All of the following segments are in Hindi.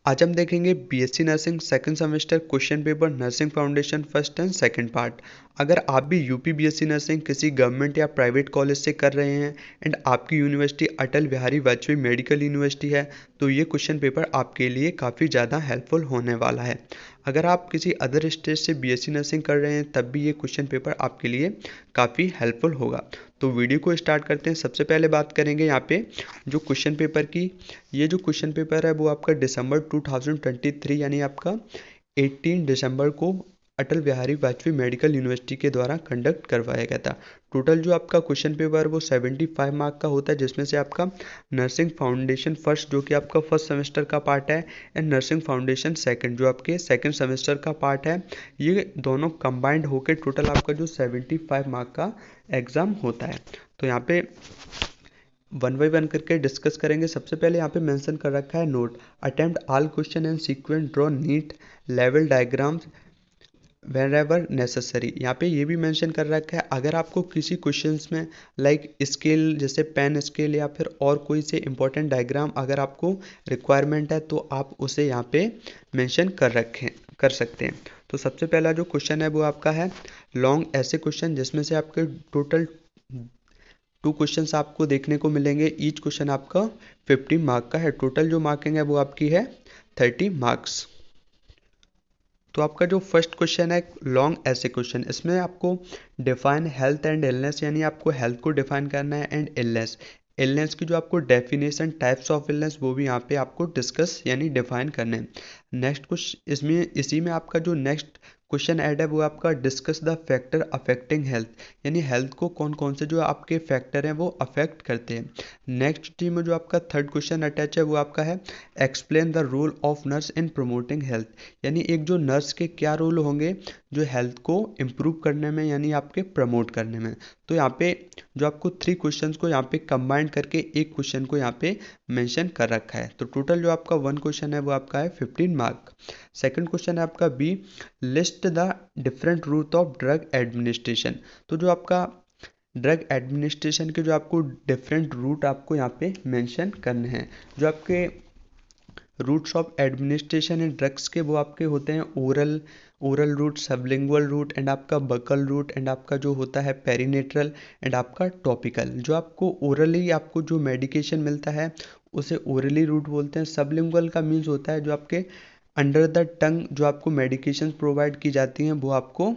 आज हम देखेंगे BSc nursing second semester question paper nursing foundation first and second part. अगर आप भी यूपी बीएससी नर्सिंग किसी गवर्नमेंट या प्राइवेट कॉलेज से कर रहे हैं एंड आपकी university Atal Bihari Vajpayee medical university है तो ये क्वेश्चन पेपर आपके लिए काफ़ी ज़्यादा हेल्पफुल होने वाला है। अगर आप किसी अदर स्टेट से बीएससी नर्सिंग कर रहे हैं तब भी ये क्वेश्चन पेपर आपके लिए काफ़ी हेल्पफुल होगा। तो वीडियो को स्टार्ट करते हैं। सबसे पहले बात करेंगे यहाँ पे जो क्वेश्चन पेपर की। ये जो क्वेश्चन पेपर है वो आपका दिसंबर 2023 यानी आपका 18 दिसंबर को अटल बिहारी वाजपेयी मेडिकल यूनिवर्सिटी के द्वारा कंडक्ट करवाया गया था। टोटल जो आपका क्वेश्चन पेपर वो 75 मार्क का होता है, जिसमें से आपका नर्सिंग फाउंडेशन फर्स्ट जो कि आपका फर्स्ट सेमेस्टर का पार्ट है एंड नर्सिंग फाउंडेशन सेकंड जो आपके सेकंड सेमेस्टर का पार्ट है, ये दोनों कंबाइंड होकर टोटल आपका जो 75 मार्क का एग्ज़ाम होता है। तो यहाँ पे वन बाई वन करके डिस्कस करेंगे। सबसे पहले यहाँ पे मेंशन कर रखा है note attempt all question and sequence draw NEET level diagrams wherever necessary. यहाँ पे ये भी मेंशन कर रखा है अगर आपको किसी क्वेश्चंस में लाइक स्केल जैसे पेन स्केल या फिर और कोई से इंपॉर्टेंट डायग्राम अगर आपको रिक्वायरमेंट है तो आप उसे यहाँ पे मेंशन कर सकते हैं। तो सबसे पहला जो क्वेश्चन है वो आपका है लॉन्ग ऐसे क्वेश्चन, जिसमें से आपके टोटल 2 क्वेश्चंस आपको देखने को मिलेंगे। ईच क्वेश्चन आपका 50 मार्क का है। टोटल जो मार्किंग है वो आपकी है 30 मार्क्स। तो आपका जो फर्स्ट क्वेश्चन है लॉन्ग ऐसे क्वेश्चन, इसमें आपको डिफाइन हेल्थ एंड इलनेस, यानी आपको हेल्थ को डिफाइन करना है एंड इलनेस। इलनेस की जो आपको डेफिनेशन टाइप्स ऑफ इलनेस वो भी यहाँ पे आपको डिस्कस यानी डिफाइन करने हैं। नेक्स्ट कुछ इसमें इसी में आपका जो नेक्स्ट क्वेश्चन ऐड है वो आपका discuss the factor affecting health, यानी हेल्थ को कौन कौन से जो आपके फैक्टर हैं वो अफेक्ट करते हैं। नेक्स्ट टी में जो आपका थर्ड क्वेश्चन अटैच है वो आपका है explain the role of nurse in promoting health, यानी एक जो नर्स के क्या रोल होंगे जो हेल्थ को इम्प्रूव करने में यानी आपके प्रमोट करने में। तो यहाँ पे जो आपको 3 क्वेश्चंस को यहाँ पे कंबाइंड करके एक क्वेश्चन को यहाँ पे मेंशन कर रखा है। तो टोटल जो आपका 1 क्वेश्चन है वो आपका है 15 मार्क। सेकंड क्वेश्चन है आपका B list the different route of drug administration. तो जो आपका ड्रग एडमिनिस्ट्रेशन के जो आपको डिफरेंट रूट आपको यहाँ पे मेंशन करने हैं। जो आपके routes of administration in drugs के वो आपके होते हैं oral route, sublingual route and आपका बकल रूट एंड आपका जो होता है पेरिनेट्रल एंड आपका टॉपिकल। जो आपको ओरली आपको जो मेडिकेशन मिलता है उसे ओरली रूट बोलते हैं। सबलिंगुअल का मीन्स होता है जो आपके अंडर द टंग जो आपको मेडिकेशन प्रोवाइड की जाती हैं वो आपको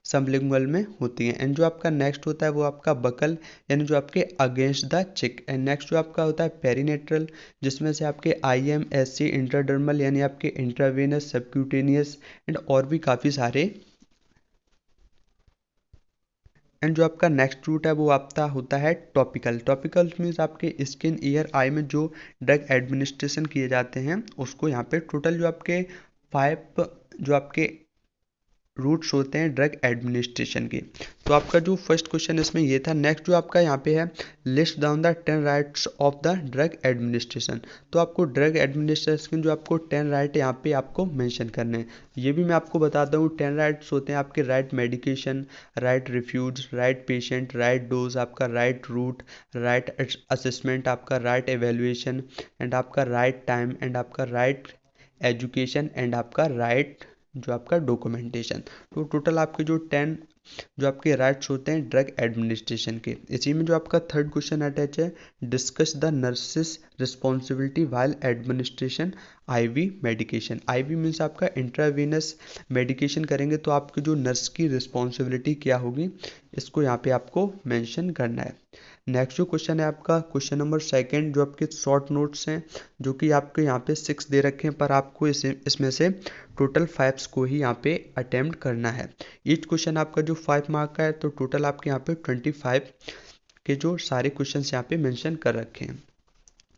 सबलिंगुअल में होती हैं। एंड जो आपका नेक्स्ट होता है वो आपका बकल, यानी जो आपके अगेंस्ट द चिक। एंड नेक्स्ट जो आपका होता है पेरिनेट्रल, जिसमें से आपके IMSC इंट्राडर्मल यानी आपके इंट्रावेनस सबक्यूटेनियस एंड और भी काफ़ी सारे। एंड जो आपका नेक्स्ट रूट है वो आपका होता है टॉपिकल। टॉपिकल मीन्स आपके स्किन ईयर आई में जो ड्रग एडमिनिस्ट्रेशन किए जाते हैं उसको यहाँ पे टोटल जो आपके 5 जो आपके रूट्स होते हैं ड्रग एडमिनिस्ट्रेशन के। तो आपका जो फर्स्ट क्वेश्चन इसमें ये था। नेक्स्ट जो आपका यहाँ पे है list down the 10 rights of the drug administration. तो आपको ड्रग एडमिनिस्ट्रेशन जो आपको 10 राइट यहाँ पे आपको मेंशन करने हैं। ये भी मैं आपको बताता हूँ 10 राइट्स होते हैं आपके right medication, right refuse, right patient, right dose, आपका राइट रूट, राइट असेसमेंट, आपका राइट एवेल्युएशन एंड आपका राइट टाइम एंड आपका राइट एजुकेशन एंड आपका राइट जो आपका डॉक्यूमेंटेशन। तो टोटल आपके जो 10 जो आपके राइट्स होते हैं ड्रग एडमिनिस्ट्रेशन के। इसी में जो आपका थर्ड क्वेश्चन अटैच है discuss the nurses responsibility while administration IV medication. IV means आपका इंट्रावेनस मेडिकेशन करेंगे तो आपकी जो नर्स की रिस्पॉन्सिबिलिटी क्या होगी इसको यहाँ पे आपको मेंशन करना है। नेक्स्ट जो क्वेश्चन है आपका क्वेश्चन नंबर सेकंड, जो आपके शॉर्ट नोट्स हैं जो कि आपके यहाँ पे 6 दे रखे हैं पर आपको इसमें से टोटल 5 को ही यहाँ पे अटेम्प्ट करना है। ईच क्वेश्चन आपका जो 5 मार्क का है तो टोटल आपके यहाँ पे 25 के जो सारे क्वेश्चंस यहाँ पे मेंशन कर रखे हैं।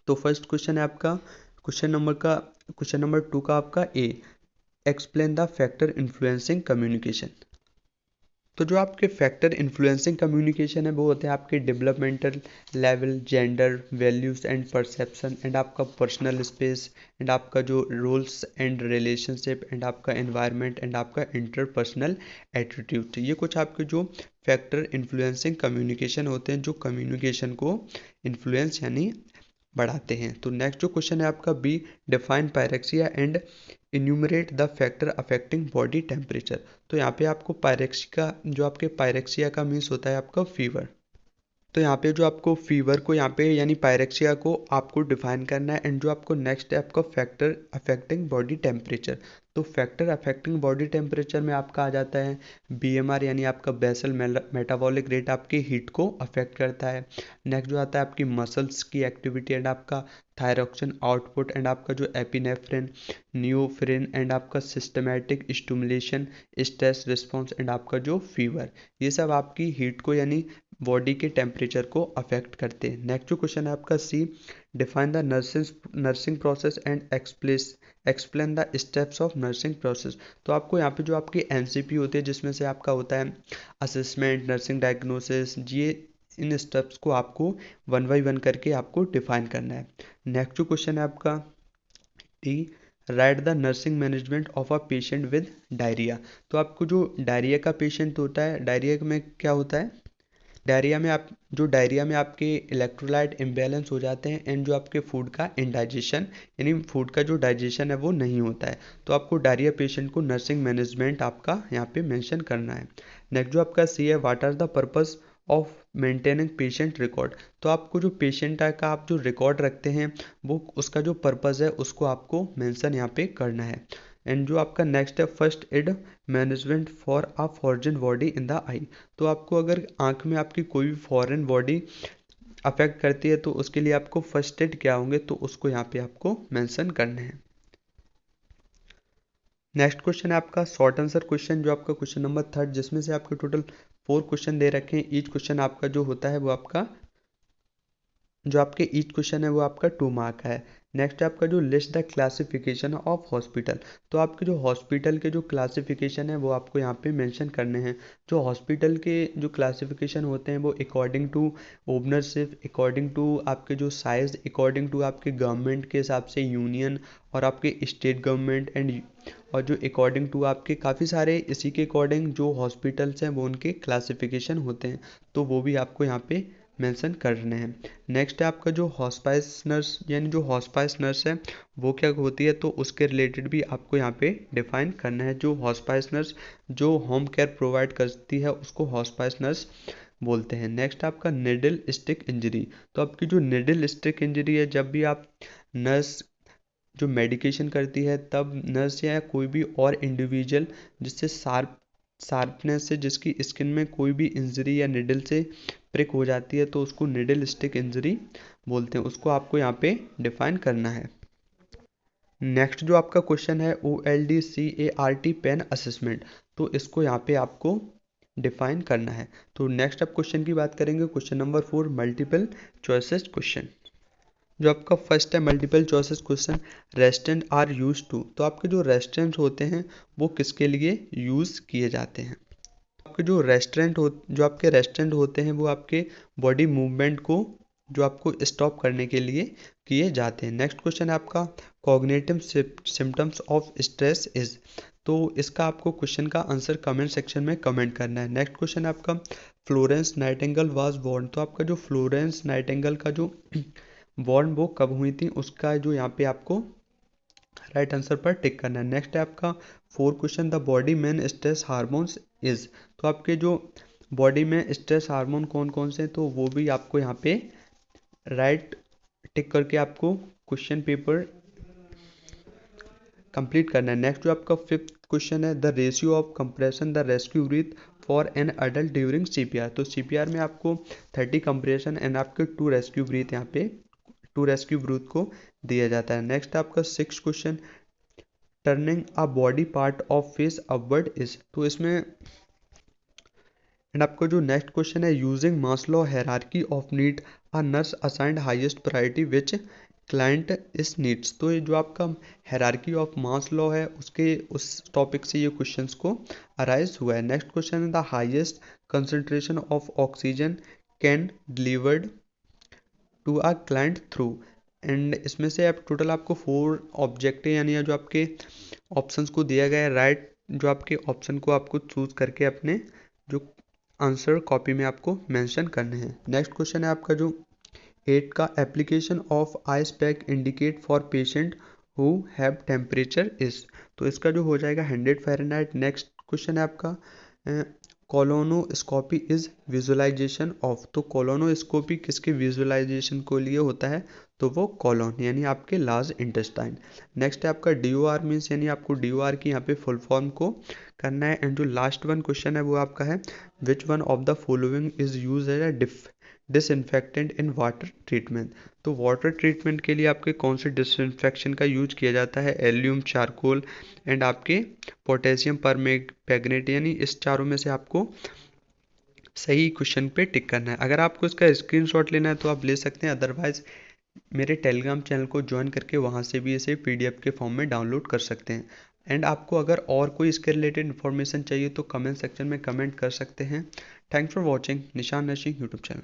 तो फर्स्ट क्वेश्चन है आपका क्वेश्चन नंबर 2 का आपका A explain the factor influencing communication. तो जो आपके फैक्टर इन्फ्लुएंसिंग कम्युनिकेशन है वो होते हैं आपके developmental level, gender, values and perception and आपका पर्सनल स्पेस एंड आपका जो रोल्स एंड रिलेशनशिप एंड आपका एनवायरनमेंट एंड आपका इंटरपर्सनल एटीट्यूड। ये कुछ आपके जो फैक्टर इन्फ्लुएंसिंग कम्युनिकेशन होते हैं जो कम्युनिकेशन को इन्फ्लुएंस यानी बढ़ाते हैं। तो नेक्स्ट जो क्वेश्चन है आपका B, define pyrexia and enumerate the factor affecting body temperature. तो यहाँ पे आपको पायरेक्सिया, जो आपके पायरेक्सिया का मीन्स होता है आपका फीवर। तो यहाँ पे जो आपको फीवर को यहाँ पे यानी पायरेक्सिया को आपको डिफाइन करना है। एंड जो आपको नेक्स्ट है आपका फैक्टर अफेक्टिंग बॉडी टेम्परेचर। तो फैक्टर अफेक्टिंग बॉडी टेम्परेचर में आपका आ जाता है बीएमआर, यानी आपका बेसल मेटाबॉलिक रेट आपके हीट को अफेक्ट करता है। नेक्स्ट जो आता है आपकी मसल्स की एक्टिविटी एंड आपका थायरॉक्सिन आउटपुट एंड आपका जो एपिनेफ्रिन, नियोफ्रिन एंड आपका systematic stimulation, stress response and आपका जो फीवर, ये सब आपकी हीट को यानी बॉडी के टेम्परेचर को अफेक्ट करते हैं। नेक्स्ट जो क्वेश्चन है आपका C, define the nursing process and explain the steps of nursing process. तो आपको यहाँ पे जो आपकी एनसीपी होती है जिसमें से आपका होता है असेसमेंट, नर्सिंग डायग्नोसिस, ये इन स्टेप्स को आपको 1 बाई 1 करके आपको डिफाइन करना है। नेक्स्ट जो क्वेश्चन है आपका D, right the nursing management of a patient with diarrhoea. तो आपको जो डायरिया का पेशेंट होता है, डायरिया में क्या होता है, डायरिया में आपके इलेक्ट्रोलाइट इम्बैलेंस हो जाते हैं एंड जो आपके फूड का इंडाइजेशन यानी फूड का जो डाइजेशन है वो नहीं होता है। तो आपको डायरिया पेशेंट को नर्सिंग मैनेजमेंट आपका यहाँ पे मेंशन करना है। नेक्स्ट जो आपका सी है, what are the purpose of maintaining patient record. तो आपको जो पेशेंट का आप जो रिकॉर्ड रखते हैं वो उसका जो पर्पस है उसको आपको मेंशन यहाँ पे करना है। एंड जो आपका नेक्स्ट है first aid management for a foreign body in the eye. तो आपको अगर आंख में आपकी कोई भी फॉरेन बॉडी अफेक्ट करती है तो उसके लिए आपको फर्स्ट एड क्या होंगे तो उसको यहाँ पे आपको मेंशन करने हैं। नेक्स्ट क्वेश्चन है आपका शॉर्ट आंसर क्वेश्चन, जो आपका क्वेश्चन नंबर 3, जिसमें से आपके टोटल 4 क्वेश्चन दे रखे हैं। ईच क्वेश्चन आपका जो होता है वो आपका जो आपके ईच क्वेश्चन है वो आपका 2 मार्क है। नेक्स्ट है आपका जो list the classification of hospital. तो आपके जो हॉस्पिटल के जो क्लासिफिकेशन है वो आपको यहाँ पे मेंशन करने हैं। जो हॉस्पिटल के जो क्लासिफिकेशन होते हैं वो according to ownership, according to आपके जो साइज, अकॉर्डिंग टू आपके गवर्नमेंट के हिसाब से यूनियन और आपके स्टेट गवर्नमेंट एंड और जो अकॉर्डिंग टू आपके काफ़ी सारे इसी के अकॉर्डिंग जो हॉस्पिटल्स हैं वो उनके क्लासिफिकेशन होते हैं। तो वो भी आपको यहाँ पे मेंशन करने हैं। नेक्स्ट है आपका जो हॉस्पाइस नर्स, यानी जो हॉस्पाइस नर्स है वो क्या होती है तो उसके रिलेटेड भी आपको यहाँ पे डिफाइन करना है। जो हॉस्पाइस नर्स जो होम केयर प्रोवाइड करती है उसको हॉस्पाइस नर्स बोलते हैं। नेक्स्ट आपका निडल स्टिक इंजरी। तो आपकी जो निडल स्टिक इंजरी है, जब भी आप नर्स जो मेडिकेशन करती है तब नर्स या कोई भी और इंडिविजुअल जिससे शार्पनेस से जिसकी स्किन में कोई भी इंजरी या निडल से प्रिक हो जाती है तो उसको निडल स्टिक इंजरी बोलते हैं। उसको आपको यहाँ पे डिफाइन करना है। नेक्स्ट जो आपका क्वेश्चन है OLDCART पेन असेसमेंट। तो इसको यहाँ पे आपको डिफाइन करना है। तो नेक्स्ट अब क्वेश्चन की बात करेंगे, question number 4 multiple choices question. जो आपका फर्स्ट है multiple choices question, restaurant are use to. तो आपके जो रेस्टोरेंट होते हैं वो किसके लिए यूज़ किए जाते हैं। आपके जो आपके रेस्टोरेंट होते हैं वो आपके बॉडी मूवमेंट को जो आपको स्टॉप करने के लिए किए जाते हैं। नेक्स्ट क्वेश्चन है आपका cognitive symptoms of stress is. तो इसका आपको क्वेश्चन का आंसर कमेंट सेक्शन में कमेंट करना है। नेक्स्ट क्वेश्चन है आपका फ्लोरेंस नाइटिंगेल वाज बोर्न। तो आपका जो फ्लोरेंस नाइटिंगेल का जो बॉर्न वो कब हुई थी उसका जो यहाँ पे आपको राइट आंसर पर टिक करना है। नेक्स्ट है आपका 4 question, the body main stress hormones is. तो आपके जो बॉडी में स्ट्रेस हार्मोन कौन कौन से हैं तो वो भी आपको यहाँ पे राइट टिक करके आपको क्वेश्चन पेपर कंप्लीट करना है। नेक्स्ट जो आपका 5th क्वेश्चन है, the ratio of compression the rescue breath for an adult during CPR। तो CPR में आपको 30 कंप्रेशन एंड आपके 2 रेस्क्यू ब्रीथ यहाँ पे 2 रेस्क्यू ब्रीथ को दिया जाता है। नेक्स्ट आपका 6th question, turning a body part of face upward is. तो इसमें एंड आपका जो नेक्स्ट क्वेश्चन है, using Maslow hierarchy of need a nurse assigned highest priority which client is needs. तो ये जो आपका हायरार्की ऑफ मास्लो है उसके उस टॉपिक से ये क्वेश्चंस को अराइज हुआ है। नेक्स्ट क्वेश्चन है, the highest concentration of oxygen can delivered to a client through. And इसमें से आप टोटल आपको 4 ऑब्जेक्टिव यानी जो आपके ऑप्शंस को दिया गया है, राइट जो आपके ऑप्शन को आपको चूज करके अपने जो आंसर कॉपी में आपको मेंशन करने हैं। नेक्स्ट क्वेश्चन है आपका जो 8 का application of ice pack indicate for patient who have temperature is, तो इसका जो हो जाएगा 100 फ़ारेनहाइट। नेक्स्ट क्वेश्चन है आपका कोलोनोस्कोपी इज विजुअलाइजेशन ऑफ, तो कोलोनोस्कोपी किसके विजुअलाइजेशन को लिए होता है, तो वो कोलोन यानी आपके लार्ज इंटेस्टाइन। नेक्स्ट है आपका DOR मीन्स, यानी आपको DOR की यहाँ पे फुल फॉर्म को करना है। एंड जो लास्ट वन क्वेश्चन है वो आपका है which one of the following is use as a disinfectant in water treatment, तो वाटर ट्रीटमेंट के लिए आपके कौन से डिसइंफेक्शन का यूज किया जाता है, एल्यूम, चारकोल एंड आपके पोटेशियम परमैंगनेट, यानी इस चारों में से आपको सही क्वेश्चन पे टिक करना है। अगर आपको इसका स्क्रीनशॉट लेना है तो आप ले सकते हैं, अदरवाइज मेरे टेलीग्राम चैनल को ज्वाइन करके वहाँ से भी इसे PDF के फॉर्म में डाउनलोड कर सकते हैं। एंड आपको अगर और कोई इसके रिलेटेड इन्फॉर्मेशन चाहिए तो कमेंट सेक्शन में कमेंट कर सकते हैं। थैंक्स फॉर वॉचिंग निशान नर्सिंग यूट्यूब चैनल।